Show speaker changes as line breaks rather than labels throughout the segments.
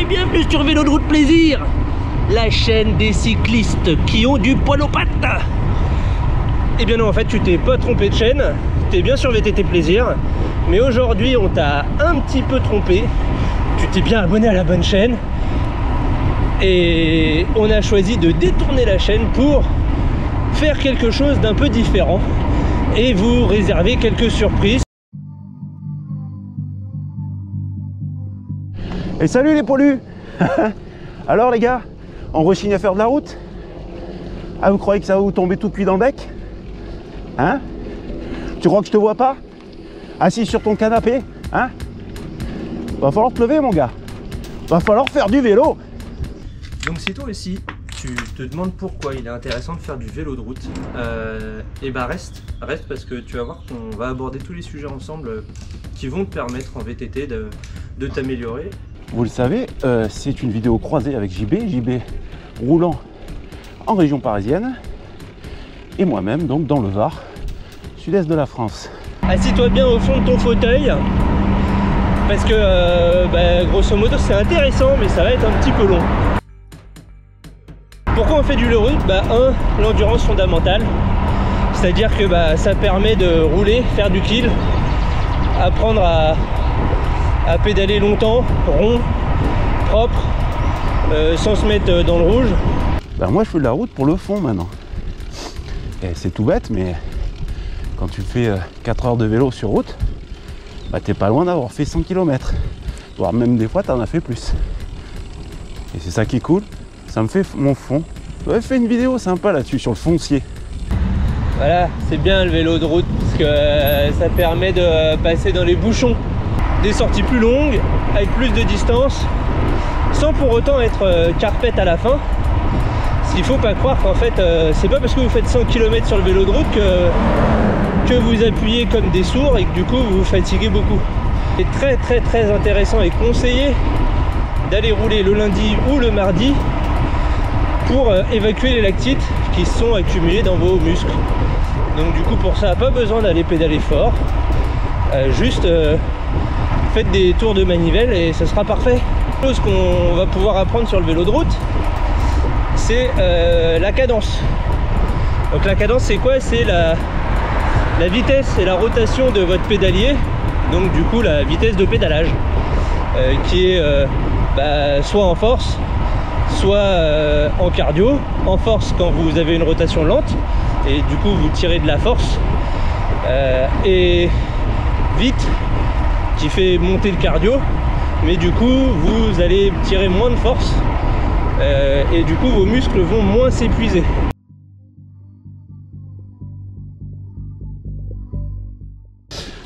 bienvenue sur Vélo de route plaisir, la chaîne des cyclistes qui ont du poil aux pattes. Eh bien non, en fait tu t'es pas trompé de chaîne, t'es bien sur VTT plaisir, mais aujourd'hui on t'a un petit peu trompé, tu t'es bien abonné à la bonne chaîne et on a choisi de détourner la chaîne pour faire quelque chose d'un peu différent et vous réserver quelques surprises.
Et salut les poilus. Alors les gars, on rechigne à faire de la route? Ah, vous croyez que ça va vous tomber tout cuit dans le bec? Hein? Tu crois que je te vois pas? Assis sur ton canapé? Hein? Va falloir te lever mon gars. Va falloir faire du vélo.
Donc si toi aussi tu te demandes pourquoi il est intéressant de faire du vélo de route, et bah reste parce que tu vas voir qu'on va aborder tous les sujets ensemble qui vont te permettre en VTT de t'améliorer.
Vous le savez, c'est une vidéo croisée avec JB roulant en région parisienne et moi-même donc dans le Var, sud-est de la France.
Assis-toi bien au fond de ton fauteuil parce que grosso modo c'est intéressant mais ça va être un petit peu long. Pourquoi on fait du vélo de route? L'endurance fondamentale, c'est-à-dire que ça permet de rouler, faire du kill, apprendre à pédaler longtemps, rond, propre, sans se mettre dans le rouge.
Moi je fais de la route pour le fond maintenant. Et c'est tout bête, mais quand tu fais 4 heures de vélo sur route, t'es pas loin d'avoir fait 100 km. Voire même des fois t'en as fait plus. Et c'est ça qui est cool, ça me fait mon fond. J'avais fait une vidéo sympa là-dessus sur le foncier.
Voilà, c'est bien le vélo de route parce que ça permet de passer dans les bouchons. Des sorties plus longues, avec plus de distance, sans pour autant être carpette à la fin. Il faut pas croire qu'en fait, c'est pas parce que vous faites 100 km sur le vélo de route que vous appuyez comme des sourds et que du coup vous vous fatiguez beaucoup. C'est très intéressant et conseillé d'aller rouler le lundi ou le mardi pour évacuer les lactites qui se sont accumulés dans vos muscles. Donc du coup pour ça, pas besoin d'aller pédaler fort, juste faites des tours de manivelle et ce sera parfait. La chose qu'on va pouvoir apprendre sur le vélo de route, c'est la cadence. Donc la cadence c'est quoi? C'est la vitesse et la rotation de votre pédalier, donc du coup la vitesse de pédalage qui est soit en force, soit en cardio. En force quand vous avez une rotation lente et du coup vous tirez de la force, et vite qui fait monter le cardio, mais du coup vous allez tirer moins de force et du coup vos muscles vont moins s'épuiser.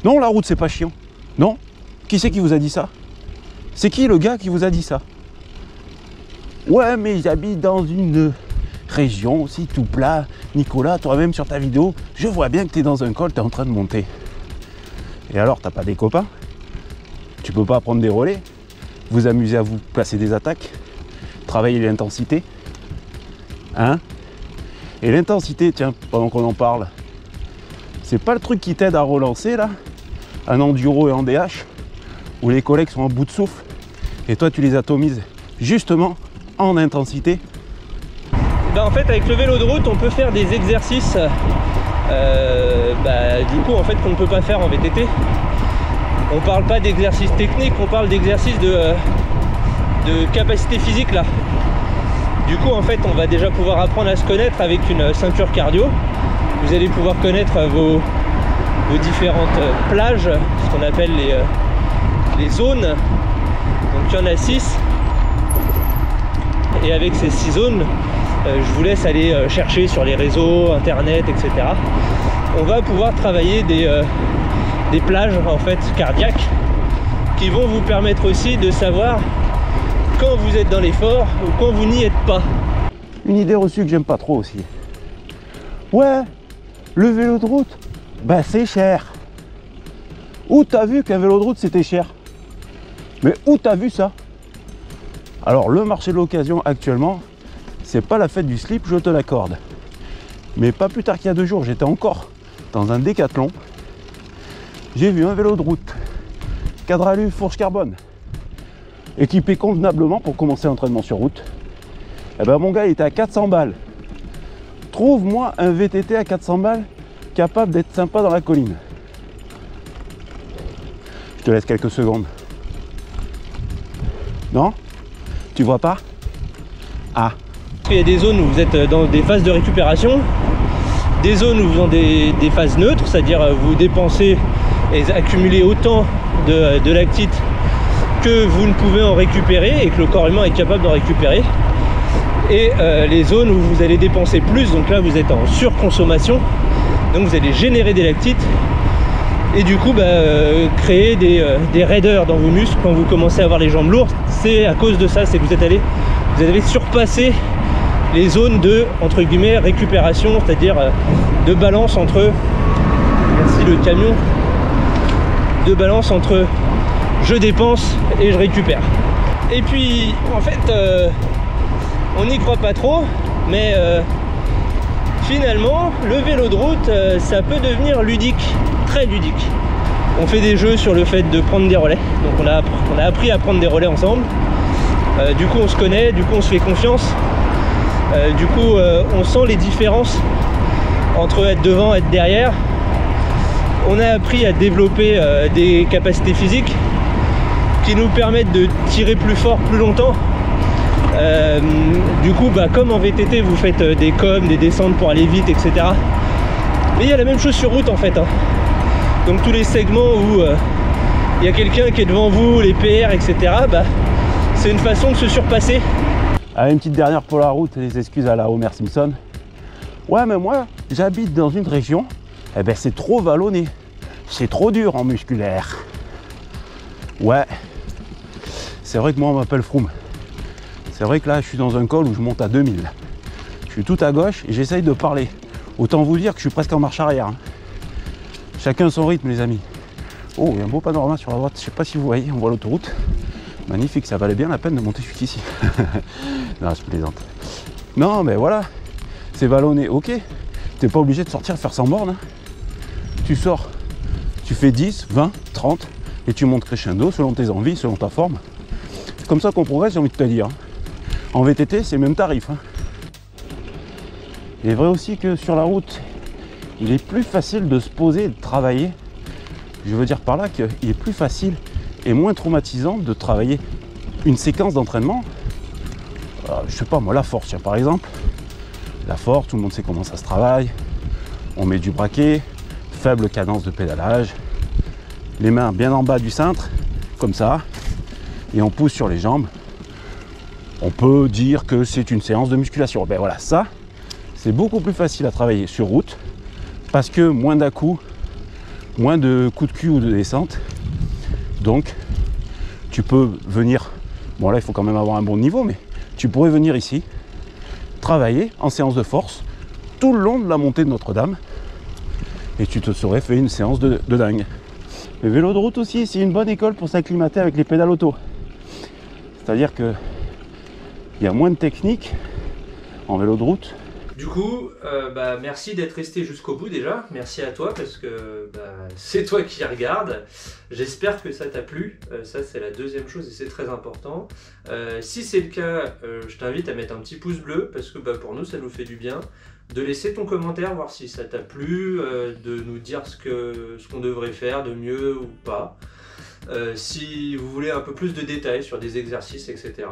Non, la route c'est pas chiant. Non? Qui c'est qui vous a dit ça? C'est qui le gars qui vous a dit ça? Ouais, mais j'habite dans une région aussi tout plat. Nicolas, toi-même sur ta vidéo, je vois bien que tu es dans un col, tu es en train de monter. Et alors, t'as pas des copains? Tu peux pas prendre des relais? Vous amuser à vous placer des attaques? Travailler l'intensité? Hein? Et l'intensité, tiens, pendant qu'on en parle, c'est pas le truc qui t'aide à relancer là? Un enduro et en DH, où les collègues sont à bout de souffle, et toi tu les atomises justement en intensité.
En fait avec le vélo de route on peut faire des exercices du coup en fait qu'on ne peut pas faire en VTT. On parle pas d'exercice technique, on parle d'exercice de capacité physique là. Du coup en fait on va déjà pouvoir apprendre à se connaître avec une ceinture cardio. Vous allez pouvoir connaître vos différentes plages, ce qu'on appelle les zones. Donc il y en a 6. Et avec ces 6 zones, je vous laisse aller chercher sur les réseaux, internet, etc. On va pouvoir travailler des plages en fait cardiaques qui vont vous permettre aussi de savoir quand vous êtes dans l'effort ou quand vous n'y êtes pas.
Une idée reçue que j'aime pas trop aussi. Ouais, le vélo de route, c'est cher. Où t'as vu qu'un vélo de route c'était cher? Mais où t'as vu ça? Alors le marché de l'occasion actuellement, c'est pas la fête du slip, je te l'accorde. Mais pas plus tard qu'il y a 2 jours, j'étais encore dans un décathlon. J'ai vu un vélo de route, cadre alu, fourche carbone, équipé convenablement pour commencer l'entraînement sur route. Eh ben mon gars il était à 400 balles. Trouve-moi un VTT à 400 balles capable d'être sympa dans la colline. Je te laisse quelques secondes. Non? Tu vois pas? Ah.
Il y a des zones où vous êtes dans des phases de récupération, des zones où vous êtes dans des phases neutres, c'est-à-dire vous dépensez et accumulez autant de lactite que vous ne pouvez en récupérer et que le corps humain est capable d'en récupérer. Et les zones où vous allez dépenser plus, donc là vous êtes en surconsommation, donc vous allez générer des lactites et du coup créer des raideurs dans vos muscles quand vous commencez à avoir les jambes lourdes. C'est à cause de ça, c'est que vous avez surpassé les zones de, entre guillemets, récupération, c'est-à-dire de balance entre, merci le camion, de balance entre je dépense et je récupère. Et puis en fait on n'y croit pas trop, mais finalement le vélo de route ça peut devenir ludique, très ludique. On fait des jeux sur le fait de prendre des relais, donc on a appris à prendre des relais ensemble. Du coup on se connaît, du coup on se fait confiance, du coup on sent les différences entre être devant et être derrière. On a appris à développer des capacités physiques qui nous permettent de tirer plus fort plus longtemps. Du coup comme en VTT vous faites des coms, des descentes pour aller vite, etc. Mais il y a la même chose sur route en fait, hein. Donc tous les segments où il y a quelqu'un qui est devant vous, les PR, etc. C'est une façon de se surpasser.
Allez, une petite dernière pour la route, les excuses à la Homer Simpson. Ouais mais moi j'habite dans une région, eh ben c'est trop vallonné, c'est trop dur en musculaire. Ouais, c'est vrai que moi on m'appelle Froome. C'est vrai que là je suis dans un col où je monte à 2000. Je suis tout à gauche et j'essaye de parler. Autant vous dire que je suis presque en marche arrière, hein. Chacun son rythme les amis. Oh, il y a un beau panorama sur la droite, je sais pas si vous voyez, on voit l'autoroute. Magnifique, ça valait bien la peine de monter jusqu'ici. Non, je plaisante. Non, mais voilà, c'est vallonné, ok. T'es pas obligé de sortir faire 100 bornes, hein. Tu sors, tu fais 10, 20, 30 et tu montes crescendo selon tes envies, selon ta forme. C'est comme ça qu'on progresse, j'ai envie de te dire. En VTT, c'est le même tarif, hein. Il est vrai aussi que sur la route, il est plus facile de se poser et de travailler. Je veux dire par là qu'il est plus facile et moins traumatisant de travailler une séquence d'entraînement. Je sais pas moi, la force, par exemple. La force, tout le monde sait comment ça se travaille. On met du braquet, faible cadence de pédalage, les mains bien en bas du cintre, comme ça, et on pousse sur les jambes. On peut dire que c'est une séance de musculation. Ben voilà, ça, c'est beaucoup plus facile à travailler sur route, parce que moins d'à-coups, moins de coups de cul ou de descente. Donc, tu peux venir, bon là il faut quand même avoir un bon niveau, mais tu pourrais venir ici, travailler en séance de force tout le long de la montée de Notre-Dame, et tu te serais fait une séance de dingue. Le vélo de route aussi, c'est une bonne école pour s'acclimater avec les pédales auto. C'est-à-dire que il y a moins de technique en vélo de route.
Du coup, merci d'être resté jusqu'au bout déjà. Merci à toi parce que c'est toi qui regardes. J'espère que ça t'a plu. Ça, c'est la deuxième chose et c'est très important. Si c'est le cas, je t'invite à mettre un petit pouce bleu parce que pour nous, ça nous fait du bien. De laisser ton commentaire, voir si ça t'a plu, de nous dire ce qu'on devrait faire de mieux ou pas. Si vous voulez un peu plus de détails sur des exercices, etc.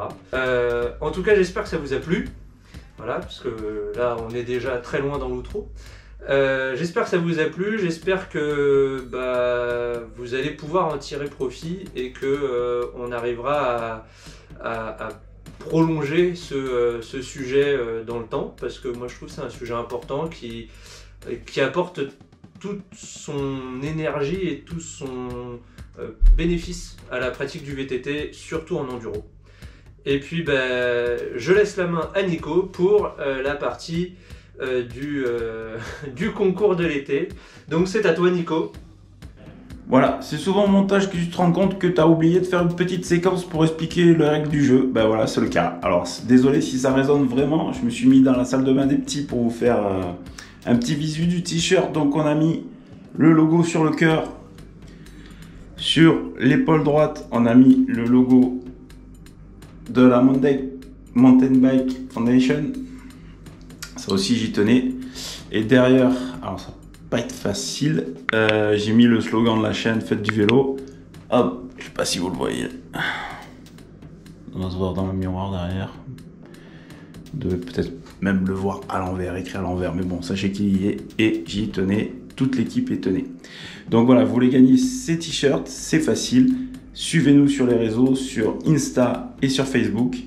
En tout cas, j'espère que ça vous a plu. Voilà, parce que là, on est déjà très loin dans l'outro. J'espère que ça vous a plu, j'espère que vous allez pouvoir en tirer profit et que on arrivera à prolonger ce sujet dans le temps, parce que moi je trouve que c'est un sujet important qui apporte toute son énergie et tout son bénéfice à la pratique du VTT, surtout en enduro. Et puis je laisse la main à Nico pour la partie du concours de l'été. Donc c'est à toi Nico.
Voilà, c'est souvent au montage que tu te rends compte que tu as oublié de faire une petite séquence pour expliquer les règles du jeu. Ben voilà, c'est le cas. Alors désolé si ça résonne vraiment, je me suis mis dans la salle de bain des petits pour vous faire un petit visu du t-shirt. Donc on a mis le logo sur le cœur. Sur l'épaule droite, on a mis le logo de la Mountain Bike Foundation. Ça aussi j'y tenais. Et derrière, alors ça va pas être facile, j'ai mis le slogan de la chaîne, faites du vélo. Hop, je sais pas si vous le voyez. On va se voir dans le miroir derrière. De peut-être même le voir à l'envers, écrit à l'envers. Mais bon, sachez qu'il y est et j'y tenais. Toute l'équipe y tenait. Donc voilà, vous voulez gagner ces t-shirts, c'est facile. Suivez-nous sur les réseaux, sur Insta et sur Facebook.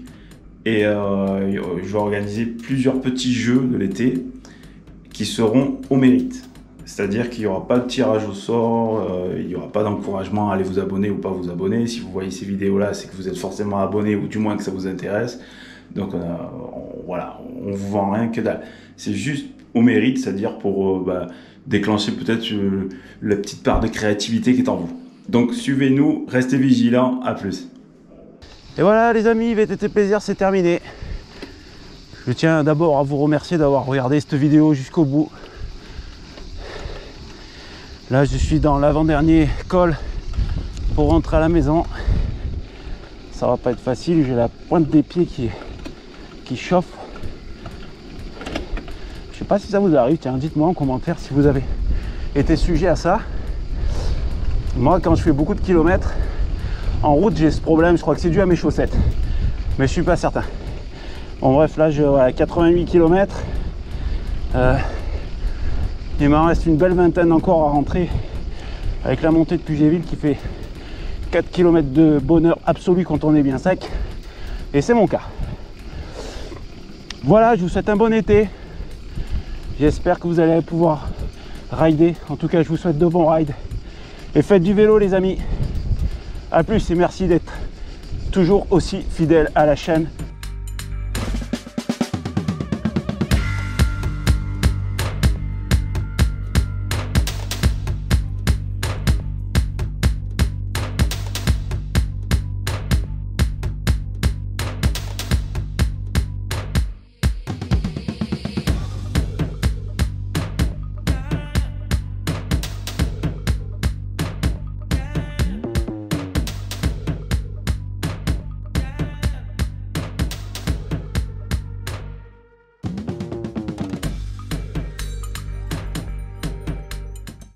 Et je vais organiser plusieurs petits jeux de l'été qui seront au mérite. C'est-à-dire qu'il n'y aura pas de tirage au sort, il n'y aura pas d'encouragement à aller vous abonner ou pas vous abonner. Si vous voyez ces vidéos-là, c'est que vous êtes forcément abonné ou du moins que ça vous intéresse. Donc voilà, on vous vend rien que dalle. C'est juste au mérite, c'est-à-dire pour déclencher peut-être la petite part de créativité qui est en vous. Donc suivez-nous, restez vigilants, à plus. Et voilà les amis, VTT Plaisir, c'est terminé. Je tiens d'abord à vous remercier d'avoir regardé cette vidéo jusqu'au bout. Là je suis dans l'avant-dernier col pour rentrer à la maison. Ça va pas être facile, j'ai la pointe des pieds qui chauffe. Je sais pas si ça vous arrive, tiens, dites-moi en commentaire si vous avez été sujet à ça. Moi quand je fais beaucoup de kilomètres en route j'ai ce problème, je crois que c'est dû à mes chaussettes, mais je suis pas certain. Bon bref, là je à 88 km, il m'en reste une belle vingtaine encore à rentrer avec la montée de Pugéville qui fait 4 km de bonheur absolu quand on est bien sec, et c'est mon cas. Voilà, je vous souhaite un bon été. J'espère que vous allez pouvoir rider. En tout cas, je vous souhaite de bons rides. Et faites du vélo, les amis. A plus et merci d'être toujours aussi fidèles à la chaîne.